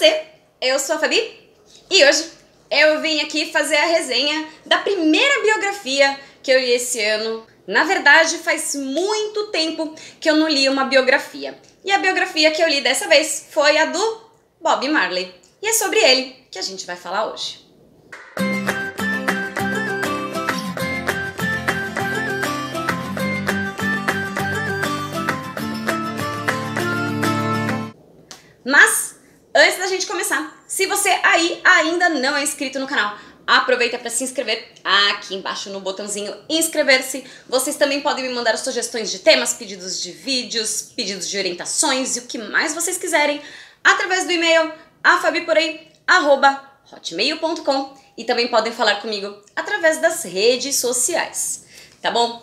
você! Eu sou a Fabi e hoje eu vim aqui fazer a resenha da primeira biografia que eu li esse ano. Na verdade, faz muito tempo que eu não li uma biografia. E a biografia que eu li dessa vez foi a do Bob Marley. E é sobre ele que a gente vai falar hoje. Mas, antes da gente começar, se você aí ainda não é inscrito no canal, aproveita para se inscrever aqui embaixo no botãozinho inscrever-se. Vocês também podem me mandar sugestões de temas, pedidos de vídeos, pedidos de orientações e o que mais vocês quiserem através do e-mail afabiporei@hotmail.com e também podem falar comigo através das redes sociais, tá bom?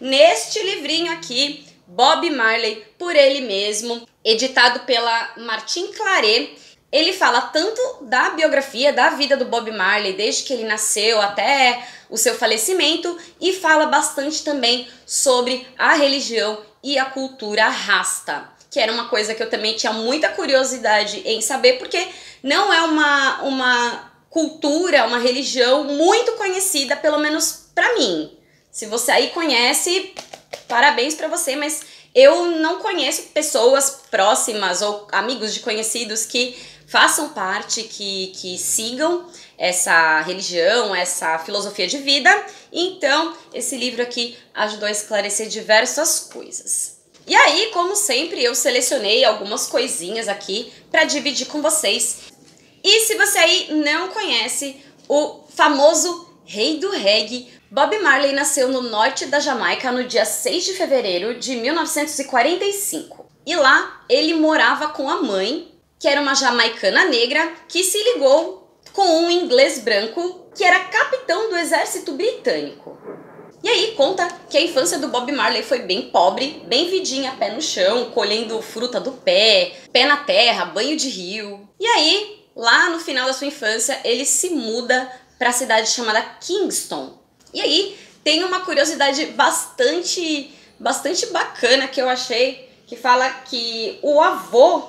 Neste livrinho aqui, Bob Marley, por ele mesmo, editado pela Martin Claret, ele fala tanto da biografia, da vida do Bob Marley, desde que ele nasceu até o seu falecimento, e fala bastante também sobre a religião e a cultura rasta, que era uma coisa que eu também tinha muita curiosidade em saber, porque não é uma cultura, uma religião muito conhecida, pelo menos pra mim. Se você aí conhece, parabéns pra você, mas eu não conheço pessoas próximas ou amigos de conhecidos que façam parte, que sigam essa religião, essa filosofia de vida. Então, esse livro aqui ajudou a esclarecer diversas coisas. E aí, como sempre, eu selecionei algumas coisinhas aqui para dividir com vocês. E se você aí não conhece o famoso rei do reggae, Bob Marley nasceu no norte da Jamaica no dia 6 de fevereiro de 1945. E lá ele morava com a mãe, que era uma jamaicana negra, que se ligou com um inglês branco, que era capitão do exército britânico. E aí conta que a infância do Bob Marley foi bem pobre, bem vidinha, pé no chão, colhendo fruta do pé, pé na terra, banho de rio. E aí, lá no final da sua infância, ele se muda para a cidade chamada Kingston. E aí tem uma curiosidade bastante bacana que eu achei, que fala que o avô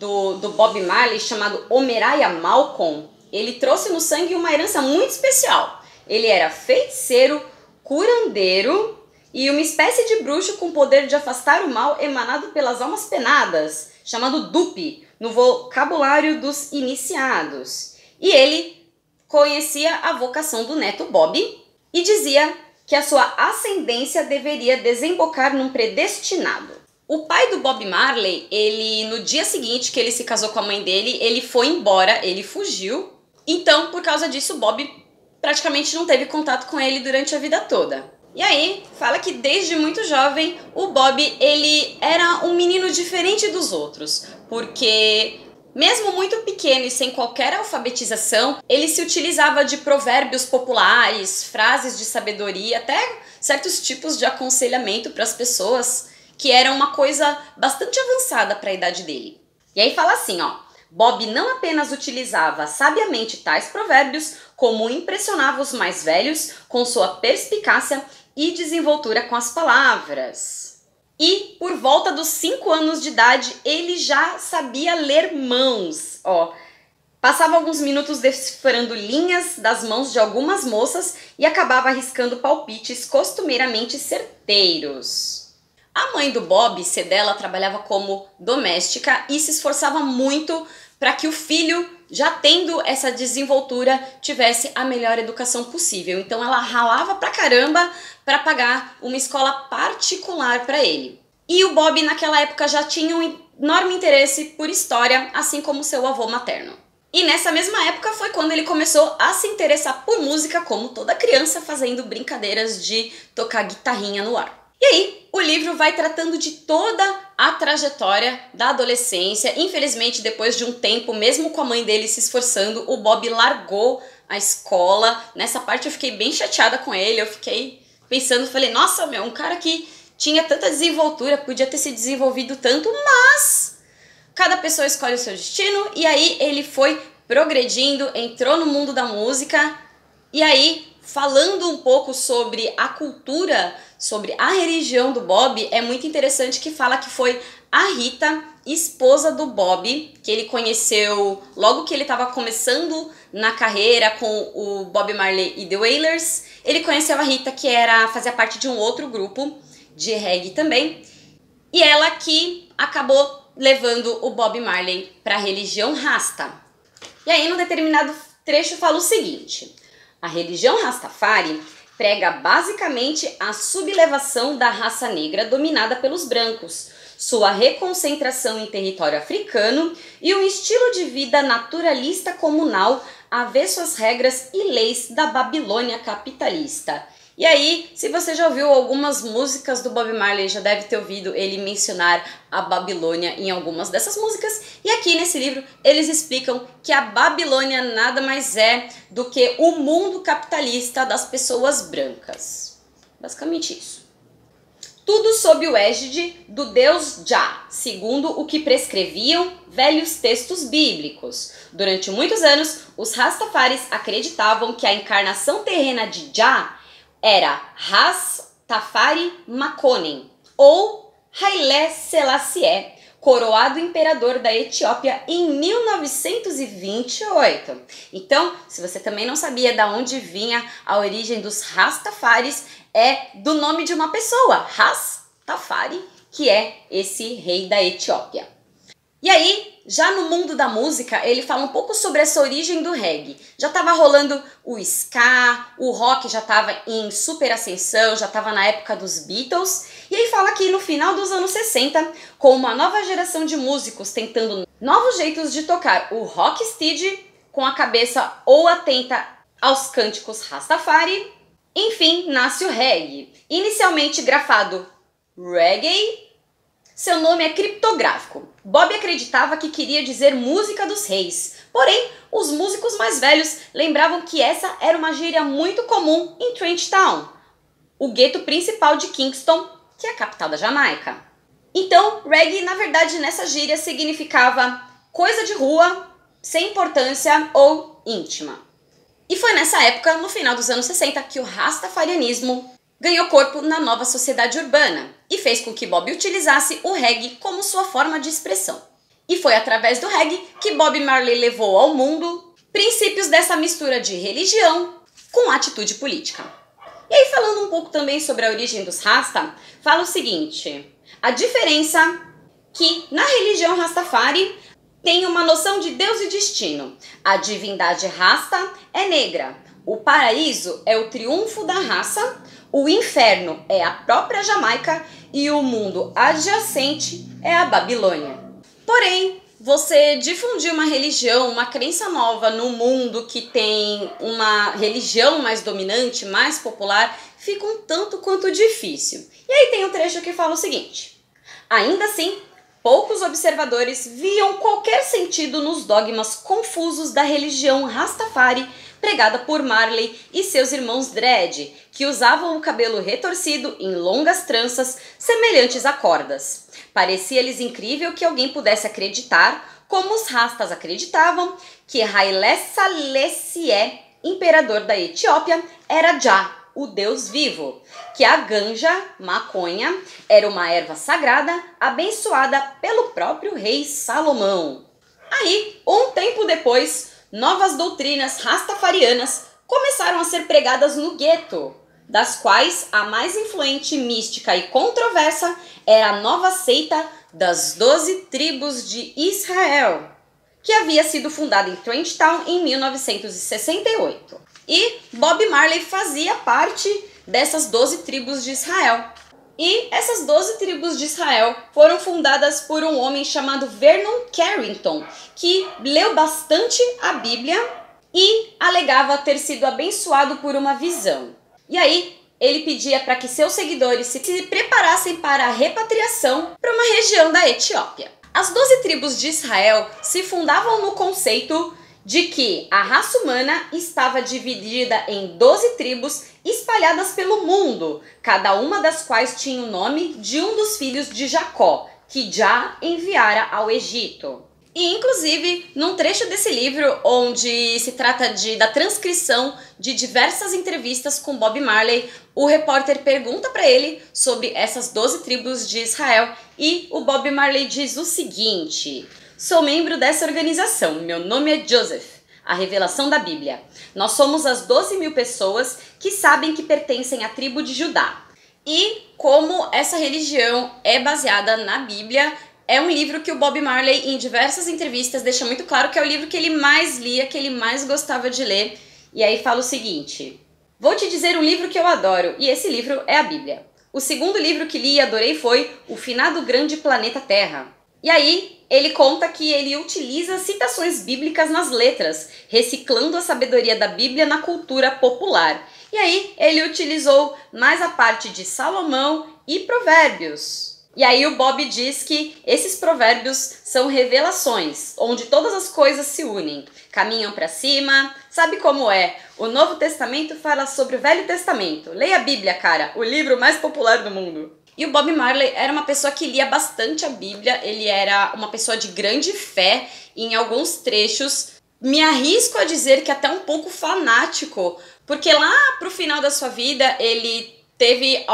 do Bob Marley, chamado Omariah Malcolm, ele trouxe no sangue uma herança muito especial. Ele era feiticeiro, curandeiro e uma espécie de bruxo com poder de afastar o mal emanado pelas almas penadas, chamado Dupi, no vocabulário dos iniciados. E ele conhecia a vocação do neto Bob e dizia que a sua ascendência deveria desembocar num predestinado. O pai do Bob Marley, ele no dia seguinte que ele se casou com a mãe dele, ele foi embora, ele fugiu. Então, por causa disso, Bob praticamente não teve contato com ele durante a vida toda. E aí, fala que desde muito jovem, o Bob, ele era um menino diferente dos outros, porque mesmo muito pequeno e sem qualquer alfabetização, ele se utilizava de provérbios populares, frases de sabedoria, até certos tipos de aconselhamento para as pessoas, que era uma coisa bastante avançada para a idade dele. E aí fala assim, ó: Bob não apenas utilizava sabiamente tais provérbios, como impressionava os mais velhos com sua perspicácia e desenvoltura com as palavras. E por volta dos 5 anos de idade, ele já sabia ler mãos, ó. Passava alguns minutos decifrando linhas das mãos de algumas moças e acabava arriscando palpites costumeiramente certeiros. A mãe do Bob, Cedella, trabalhava como doméstica e se esforçava muito para que o filho, já tendo essa desenvoltura, tivesse a melhor educação possível. Então ela ralava pra caramba para pagar uma escola particular para ele. E o Bob naquela época já tinha um enorme interesse por história, assim como seu avô materno. E nessa mesma época foi quando ele começou a se interessar por música, como toda criança, fazendo brincadeiras de tocar guitarrinha no ar. E aí, o livro vai tratando de toda a trajetória da adolescência. Infelizmente, depois de um tempo, mesmo com a mãe dele se esforçando, o Bob largou a escola. Nessa parte eu fiquei bem chateada com ele, eu fiquei pensando, falei, nossa, um cara que tinha tanta desenvoltura, podia ter se desenvolvido tanto, mas cada pessoa escolhe o seu destino. E aí ele foi progredindo, entrou no mundo da música, e aí, falando um pouco sobre a cultura, sobre a religião do Bob, é muito interessante que fala que foi a Rita esposa do Bob, que ele conheceu logo que ele estava começando na carreira com o Bob Marley e The Wailers. Ele conheceu a Rita, que fazia parte de um outro grupo de reggae também. E ela que acabou levando o Bob Marley para a religião Rasta. E aí, num determinado trecho, fala o seguinte: a religião Rastafari prega basicamente a sublevação da raça negra dominada pelos brancos, sua reconcentração em território africano e um estilo de vida naturalista comunal avesso às regras e leis da Babilônia capitalista. E aí, se você já ouviu algumas músicas do Bob Marley, já deve ter ouvido ele mencionar a Babilônia em algumas dessas músicas. E aqui nesse livro eles explicam que a Babilônia nada mais é do que o mundo capitalista das pessoas brancas. Basicamente isso. Tudo sob o égide do deus Jah, segundo o que prescreviam velhos textos bíblicos. Durante muitos anos, os Rastafaris acreditavam que a encarnação terrena de Jah era Ras-Tafari Makonnen, ou Haile Selassie, coroado imperador da Etiópia em 1928. Então, se você também não sabia de onde vinha a origem dos Rastafaris, é do nome de uma pessoa, Ras-Tafari, que é esse rei da Etiópia. E aí, já no mundo da música, ele fala um pouco sobre essa origem do reggae. Já estava rolando o ska, o rock já estava em super ascensão, já estava na época dos Beatles. E aí fala que no final dos anos 60, com uma nova geração de músicos tentando novos jeitos de tocar o rocksteady, com a cabeça ou atenta aos cânticos Rastafari, enfim, nasce o reggae. Inicialmente grafado reggae, seu nome é criptográfico. Bob acreditava que queria dizer música dos reis, porém, os músicos mais velhos lembravam que essa era uma gíria muito comum em Trench Town, o gueto principal de Kingston, que é a capital da Jamaica. Então, reggae, na verdade, nessa gíria significava coisa de rua, sem importância ou íntima. E foi nessa época, no final dos anos 60, que o rastafarianismo ganhou corpo na nova sociedade urbana e fez com que Bob utilizasse o reggae como sua forma de expressão. E foi através do reggae que Bob Marley levou ao mundo princípios dessa mistura de religião com atitude política. E aí, falando um pouco também sobre a origem dos Rasta, fala o seguinte: a diferença que na religião Rastafari tem uma noção de Deus e destino. A divindade Rasta é negra, o paraíso é o triunfo da raça, o inferno é a própria Jamaica e o mundo adjacente é a Babilônia. Porém, você difundir uma religião, uma crença nova no mundo que tem uma religião mais dominante, mais popular, fica um tanto quanto difícil. E aí tem um trecho que fala o seguinte: ainda assim, poucos observadores viam qualquer sentido nos dogmas confusos da religião Rastafari pregada por Marley e seus irmãos Dread, que usavam o cabelo retorcido em longas tranças semelhantes a cordas. Parecia-lhes incrível que alguém pudesse acreditar, como os Rastas acreditavam, que Haile Selassie, imperador da Etiópia, era Jah, o Deus vivo, que a ganja, maconha, era uma erva sagrada abençoada pelo próprio rei Salomão. Aí, um tempo depois, novas doutrinas rastafarianas começaram a ser pregadas no gueto, das quais a mais influente, mística e controversa era a nova seita das 12 tribos de Israel, que havia sido fundada em Trench Town em 1968. E Bob Marley fazia parte dessas 12 tribos de Israel. E essas 12 tribos de Israel foram fundadas por um homem chamado Vernon Carrington, que leu bastante a Bíblia e alegava ter sido abençoado por uma visão. E aí, ele pedia para que seus seguidores se preparassem para a repatriação para uma região da Etiópia. As 12 tribos de Israel se fundavam no conceito de que a raça humana estava dividida em 12 tribos espalhadas pelo mundo, cada uma das quais tinha o nome de um dos filhos de Jacó, que Jah enviara ao Egito. E, inclusive, num trecho desse livro, onde se trata da transcrição de diversas entrevistas com Bob Marley, o repórter pergunta para ele sobre essas 12 tribos de Israel e o Bob Marley diz o seguinte: sou membro dessa organização, meu nome é Joseph, a revelação da Bíblia. Nós somos as 12.000 pessoas que sabem que pertencem à tribo de Judá. E como essa religião é baseada na Bíblia, é um livro que o Bob Marley, em diversas entrevistas, deixa muito claro que é o livro que ele mais lia, que ele mais gostava de ler. E aí fala o seguinte: vou te dizer um livro que eu adoro, e esse livro é a Bíblia. O segundo livro que li e adorei foi O Finado Grande Planeta Terra. E aí ele conta que ele utiliza citações bíblicas nas letras, reciclando a sabedoria da Bíblia na cultura popular. E aí ele utilizou mais a parte de Salomão e Provérbios. E aí o Bob diz que esses provérbios são revelações, onde todas as coisas se unem, caminham para cima. Sabe como é? O Novo Testamento fala sobre o Velho Testamento. Leia a Bíblia, cara, o livro mais popular do mundo. E o Bob Marley era uma pessoa que lia bastante a Bíblia, ele era uma pessoa de grande fé, e em alguns trechos me arrisco a dizer que até um pouco fanático, porque lá pro final da sua vida ele teve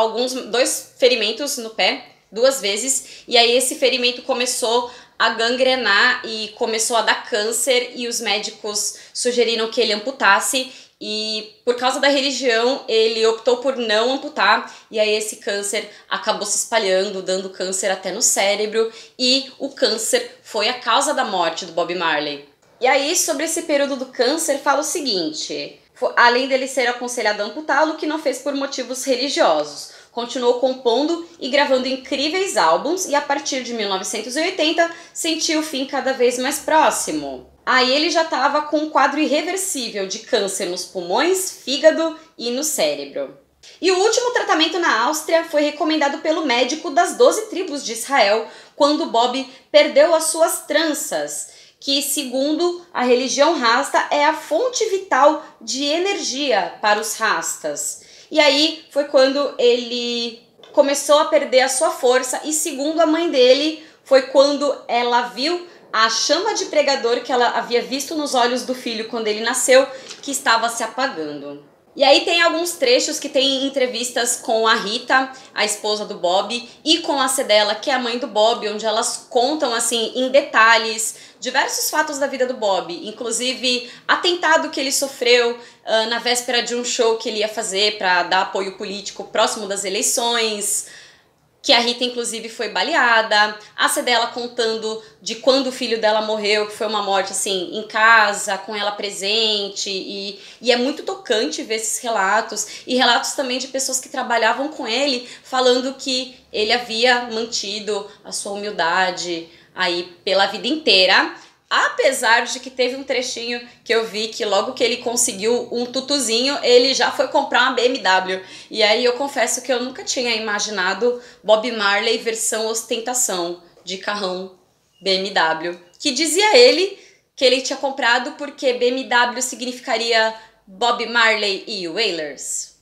2 ferimentos no pé, 2 vezes, e aí esse ferimento começou a gangrenar e começou a dar câncer, e os médicos sugeriram que ele amputasse, e por causa da religião ele optou por não amputar, e aí esse câncer acabou se espalhando, dando câncer até no cérebro, e o câncer foi a causa da morte do Bob Marley. E aí, sobre esse período do câncer, fala o seguinte: além dele ser aconselhado a amputá-lo, que não fez por motivos religiosos. Continuou compondo e gravando incríveis álbuns, e a partir de 1980 sentiu o fim cada vez mais próximo. Aí ele já estava com um quadro irreversível de câncer nos pulmões, fígado e no cérebro. E o último tratamento na Áustria foi recomendado pelo médico das 12 tribos de Israel, quando Bob perdeu as suas tranças, que, segundo a religião rasta, é a fonte vital de energia para os rastas. E aí foi quando ele começou a perder a sua força, e segundo a mãe dele, foi quando ela viu a chama de pregador que ela havia visto nos olhos do filho quando ele nasceu, que estava se apagando. E aí tem alguns trechos que tem entrevistas com a Rita, a esposa do Bob, e com a Cedella, que é a mãe do Bob, onde elas contam assim em detalhes diversos fatos da vida do Bob, inclusive atentado que ele sofreu na véspera de um show que ele ia fazer para dar apoio político próximo das eleições, que a Rita inclusive foi baleada, a Cedella contando de quando o filho dela morreu, que foi uma morte assim em casa, com ela presente, e é muito tocante ver esses relatos, e relatos também de pessoas que trabalhavam com ele, falando que ele havia mantido a sua humildade aí pela vida inteira, apesar de que teve um trechinho que eu vi que logo que ele conseguiu um tutuzinho, ele já foi comprar uma BMW. E aí eu confesso que eu nunca tinha imaginado Bob Marley versão ostentação de carrão BMW. Que dizia ele que ele tinha comprado porque BMW significaria Bob Marley e Wailers.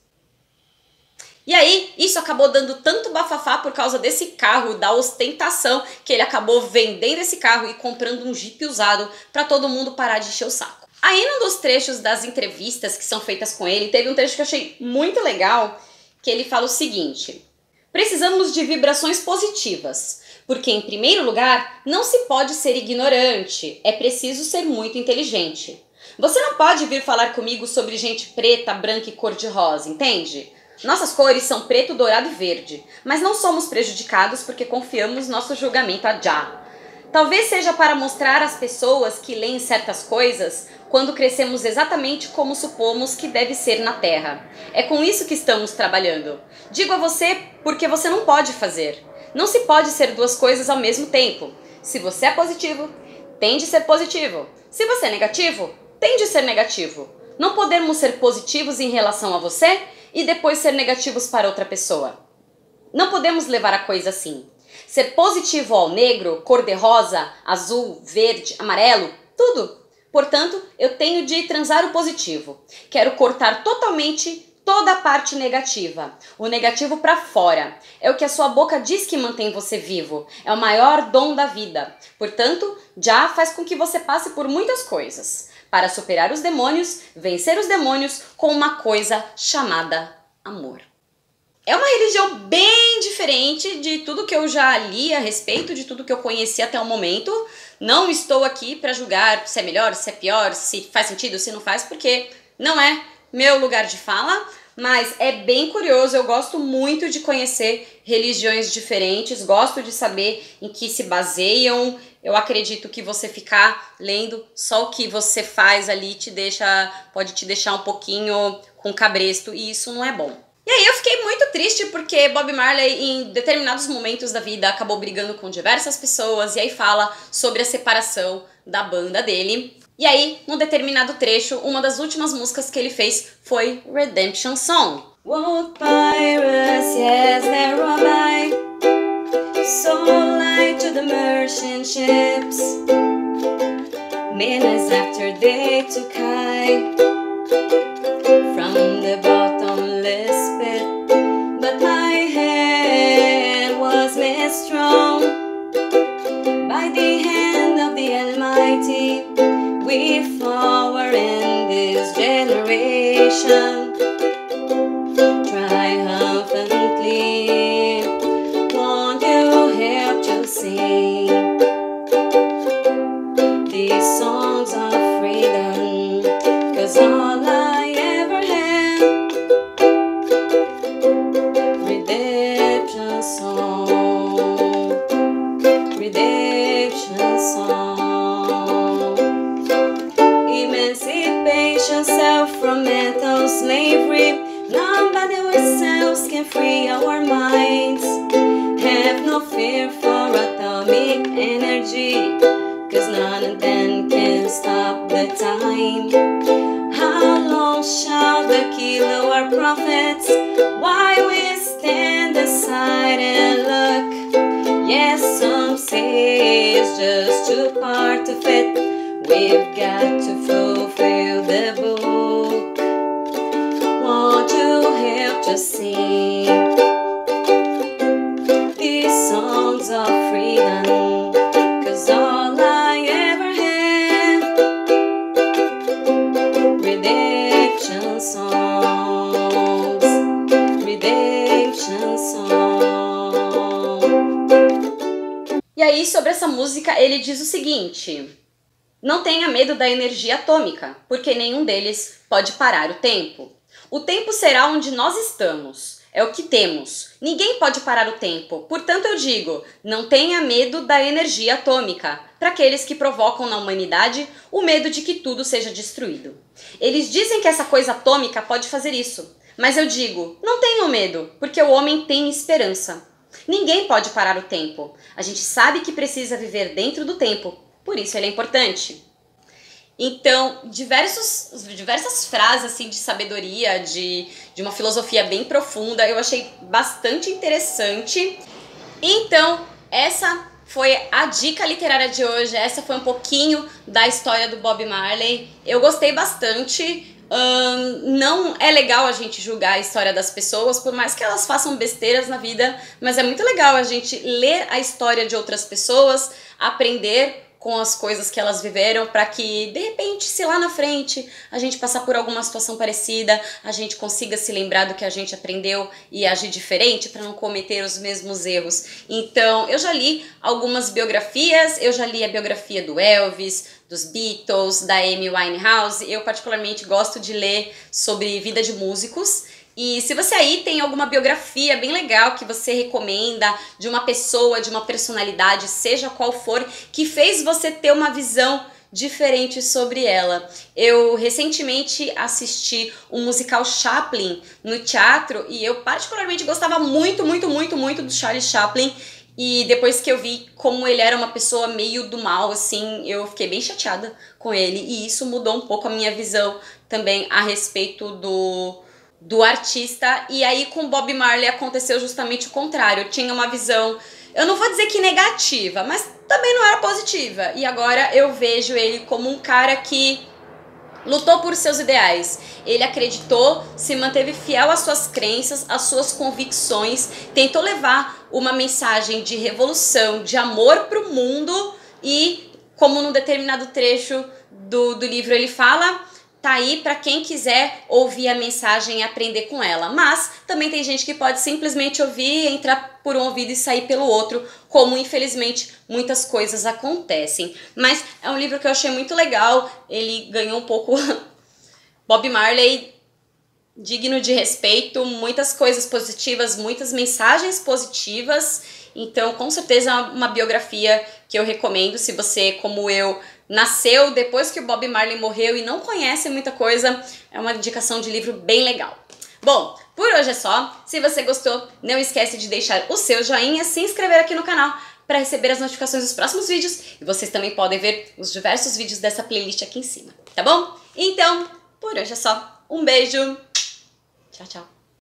E aí, isso acabou dando tanto bafafá por causa desse carro, da ostentação, que ele acabou vendendo esse carro e comprando um Jeep usado para todo mundo parar de encher o saco. Aí, num dos trechos das entrevistas que são feitas com ele, teve um trecho que eu achei muito legal, que ele fala o seguinte: precisamos de vibrações positivas, porque, em primeiro lugar, não se pode ser ignorante, é preciso ser muito inteligente. Você não pode vir falar comigo sobre gente preta, branca e cor-de-rosa, entende? Nossas cores são preto, dourado e verde, mas não somos prejudicados porque confiamos nosso julgamento a Jah. Talvez seja para mostrar às pessoas que leem certas coisas quando crescemos exatamente como supomos que deve ser na Terra. É com isso que estamos trabalhando. Digo a você porque você não pode fazer. Não se pode ser 2 coisas ao mesmo tempo. Se você é positivo, tem de ser positivo. Se você é negativo, tem de ser negativo. Não podemos ser positivos em relação a você e depois ser negativos para outra pessoa. Não podemos levar a coisa assim. Ser positivo ao negro, cor-de-rosa, azul, verde, amarelo, tudo. Portanto, eu tenho de transar o positivo. Quero cortar totalmente toda a parte negativa, o negativo para fora. É o que a sua boca diz que mantém você vivo, é o maior dom da vida. Portanto, Já faz com que você passe por muitas coisas para superar os demônios, vencer os demônios com uma coisa chamada amor. É uma religião bem diferente de tudo que eu já li a respeito, de tudo que eu conheci até o momento. Não estou aqui para julgar se é melhor, se é pior, se faz sentido, se não faz, porque não é meu lugar de fala, mas é bem curioso. Eu gosto muito de conhecer religiões diferentes, gosto de saber em que se baseiam. Eu acredito que você ficar lendo só o que você faz ali pode te deixar um pouquinho com cabresto, e isso não é bom. E aí eu fiquei muito triste porque Bob Marley em determinados momentos da vida acabou brigando com diversas pessoas, e aí fala sobre a separação da banda dele. E aí, num determinado trecho, uma das últimas músicas que ele fez foi Redemption Song. What pirates, yes, there are light, so light to the merchant ships. Minutes after they took high from the bottomless pit, but my hand was made strong by the hand of the Almighty. With power in this generation, triumphantly, won't you help to sing these songs of freedom? 'Cause all I ever had, redemption song, redemption song. Emancipation, self from mental slavery. None but ourselves can free our minds. Have no fear for atomic energy, 'cause none of them can stop the time. How long shall they kill our prophets while we stand aside and look? Yes, some say it's just too part of it. We've got to fulfill the book. Won't you help to sing these songs of freedom? 'Cause all I ever had, redemption songs, redemption songs. E aí, sobre essa música, ele diz o seguinte: não tenha medo da energia atômica, porque nenhum deles pode parar o tempo. O tempo será onde nós estamos, é o que temos. Ninguém pode parar o tempo. Portanto, eu digo, não tenha medo da energia atômica, para aqueles que provocam na humanidade o medo de que tudo seja destruído. Eles dizem que essa coisa atômica pode fazer isso, mas eu digo, não tenham medo, porque o homem tem esperança. Ninguém pode parar o tempo. A gente sabe que precisa viver dentro do tempo. Por isso ele é importante. Então, diversas frases assim, de sabedoria, de uma filosofia bem profunda, eu achei bastante interessante. Então, essa foi a dica literária de hoje. Essa foi um pouquinho da história do Bob Marley. Eu gostei bastante. Não é legal a gente julgar a história das pessoas, por mais que elas façam besteiras na vida, mas é muito legal a gente ler a história de outras pessoas, aprender com as coisas que elas viveram, para que, de repente, se lá na frente a gente passar por alguma situação parecida, a gente consiga se lembrar do que a gente aprendeu e agir diferente para não cometer os mesmos erros. Então, eu já li algumas biografias, eu já li a biografia do Elvis, dos Beatles, da Amy Winehouse. Eu particularmente gosto de ler sobre vida de músicos. E se você aí tem alguma biografia bem legal que você recomenda, de uma pessoa, de uma personalidade, seja qual for, que fez você ter uma visão diferente sobre ela. Eu recentemente assisti o musical Chaplin no teatro e eu particularmente gostava muito do Charlie Chaplin. E depois que eu vi como ele era uma pessoa meio do mal, assim, eu fiquei bem chateada com ele. E isso mudou um pouco a minha visão também a respeito do artista. E aí com Bob Marley aconteceu justamente o contrário. Eu tinha uma visão, eu não vou dizer que negativa, mas também não era positiva. E agora eu vejo ele como um cara que lutou por seus ideais, ele acreditou, se manteve fiel às suas crenças, às suas convicções, tentou levar uma mensagem de revolução, de amor para o mundo e, como num determinado trecho do livro ele fala, tá aí para quem quiser ouvir a mensagem e aprender com ela. Mas também tem gente que pode simplesmente ouvir, entrar por um ouvido e sair pelo outro, como infelizmente muitas coisas acontecem. Mas é um livro que eu achei muito legal, ele ganhou um pouco Bob Marley, digno de respeito, muitas coisas positivas, muitas mensagens positivas. Então, com certeza é uma biografia que eu recomendo se você, como eu, nasceu depois que o Bob Marley morreu e não conhece muita coisa. É uma indicação de livro bem legal. Bom, por hoje é só. Se você gostou, não esquece de deixar o seu joinha, se inscrever aqui no canal para receber as notificações dos próximos vídeos. E vocês também podem ver os diversos vídeos dessa playlist aqui em cima, tá bom? Então, por hoje é só. Um beijo. Tchau, tchau.